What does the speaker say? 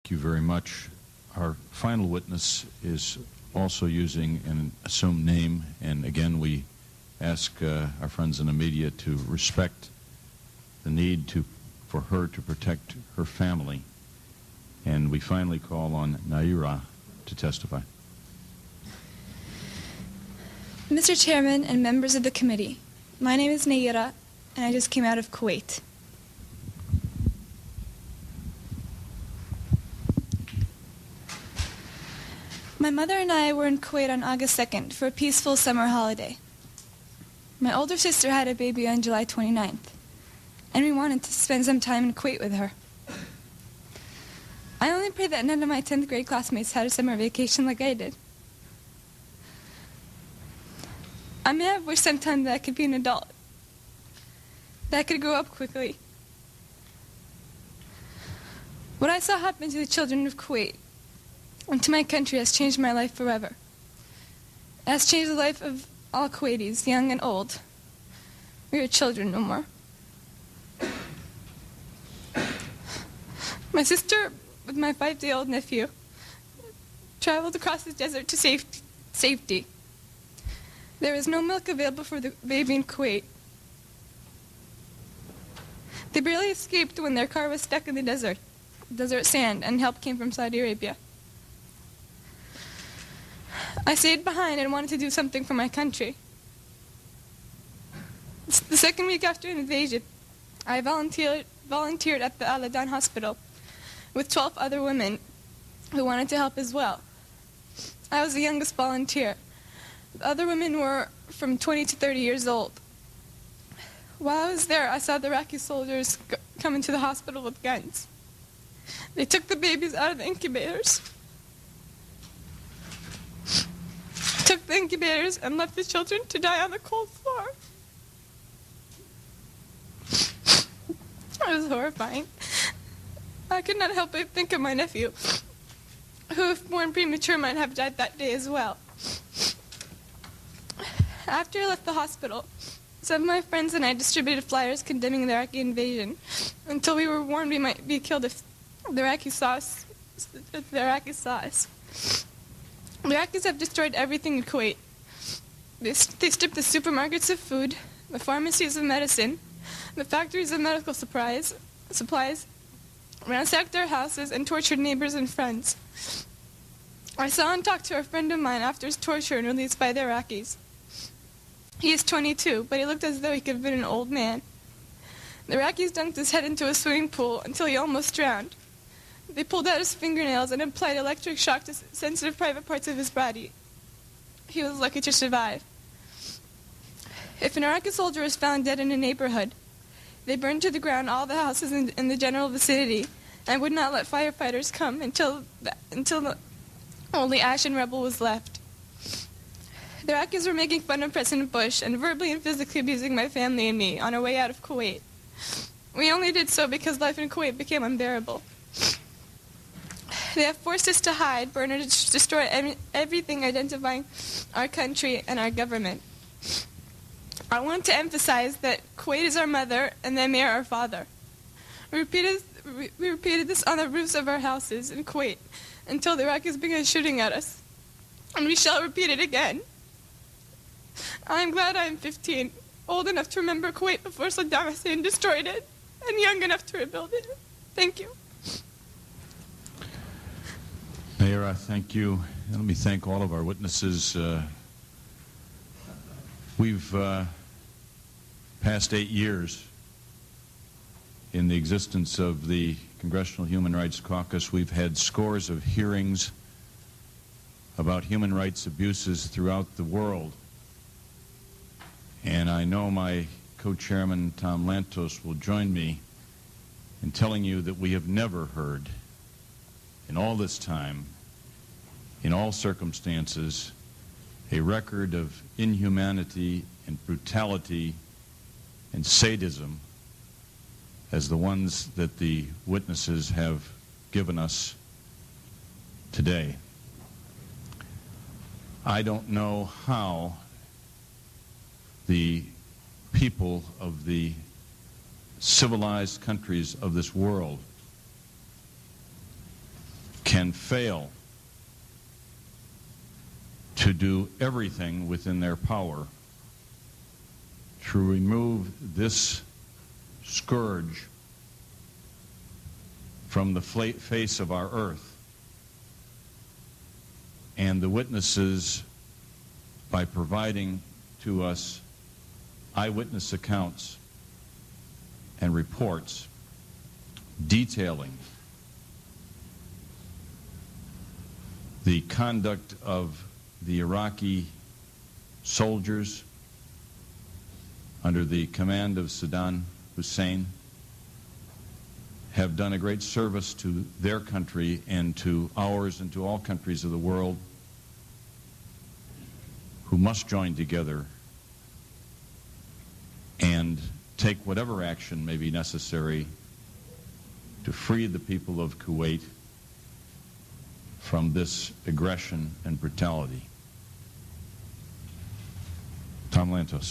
Thank you very much. Our final witness is also using an assumed name, and again we ask our friends in the media to respect the need for her to protect her family. And we finally call on نیره to testify. Mr. Chairman and members of the committee, my name is نیره, and I just came out of Kuwait. My mother and I were in Kuwait on August 2nd for a peaceful summer holiday. My older sister had a baby on July 29th, and we wanted to spend some time in Kuwait with her. I only pray that none of my 10th grade classmates had a summer vacation like I did. I may have wished sometime that I could be an adult, that I could grow up quickly. What I saw happen to the children of Kuwait and to my country has changed my life forever. It has changed the life of all Kuwaitis, young and old. We are children no more. My sister, with my 5-day-old nephew, traveled across the desert to safety. There was no milk available for the baby in Kuwait. They barely escaped when their car was stuck in the desert sand, and help came from Saudi Arabia. I stayed behind and wanted to do something for my country. The second week after an invasion, I volunteered at the Al-Adan hospital with 12 other women who wanted to help as well. I was the youngest volunteer. The other women were from 20 to 30 years old. While I was there, I saw the Iraqi soldiers come into the hospital with guns. They took the babies out of the incubators. Took the incubators and left the children to die on the cold floor. It was horrifying. I could not help but think of my nephew, who, if born premature, might have died that day as well. After I left the hospital, some of my friends and I distributed flyers condemning the Iraqi invasion until we were warned we might be killed if the Iraqis saw us. The Iraqis have destroyed everything in Kuwait. They stripped the supermarkets of food, the pharmacies of medicine, the factories of medical supplies, ransacked our houses, and tortured neighbors and friends. I saw and talked to a friend of mine after his torture and released by the Iraqis. He is 22, but he looked as though he could have been an old man. The Iraqis dunked his head into a swimming pool until he almost drowned. They pulled out his fingernails and applied electric shock to sensitive private parts of his body. He was lucky to survive. If an Iraqi soldier was found dead in a neighborhood, they burned to the ground all the houses in the general vicinity and would not let firefighters come until only ash and rubble was left. The Iraqis were making fun of President Bush and verbally and physically abusing my family and me on our way out of Kuwait. We only did so because life in Kuwait became unbearable. They have forced us to hide, burn, or destroy everything identifying our country and our government. I want to emphasize that Kuwait is our mother and the Emir our father. We repeated this on the roofs of our houses in Kuwait until the Iraqis began shooting at us. And we shall repeat it again. I am glad I am 15, old enough to remember Kuwait before Saddam Hussein destroyed it, and young enough to rebuild it. Thank you. نیره, thank you. And let me thank all of our witnesses. We've passed 8 years in the existence of the Congressional Human Rights Caucus. We've had scores of hearings about human rights abuses throughout the world. And I know my co-chairman, Tom Lantos, will join me in telling you that we have never heard, in all this time, in all circumstances, a record of inhumanity and brutality and sadism as the ones that the witnesses have given us today. I don't know how the people of the civilized countries of this world can fail to do everything within their power to remove this scourge from the face of our earth, and the witnesses, by providing to us eyewitness accounts and reports detailing the conduct of the Iraqi soldiers under the command of Saddam Hussein, have done a great service to their country and to ours and to all countries of the world, who must join together and take whatever action may be necessary to free the people of Kuwait from this aggression and brutality. Tom Lantos.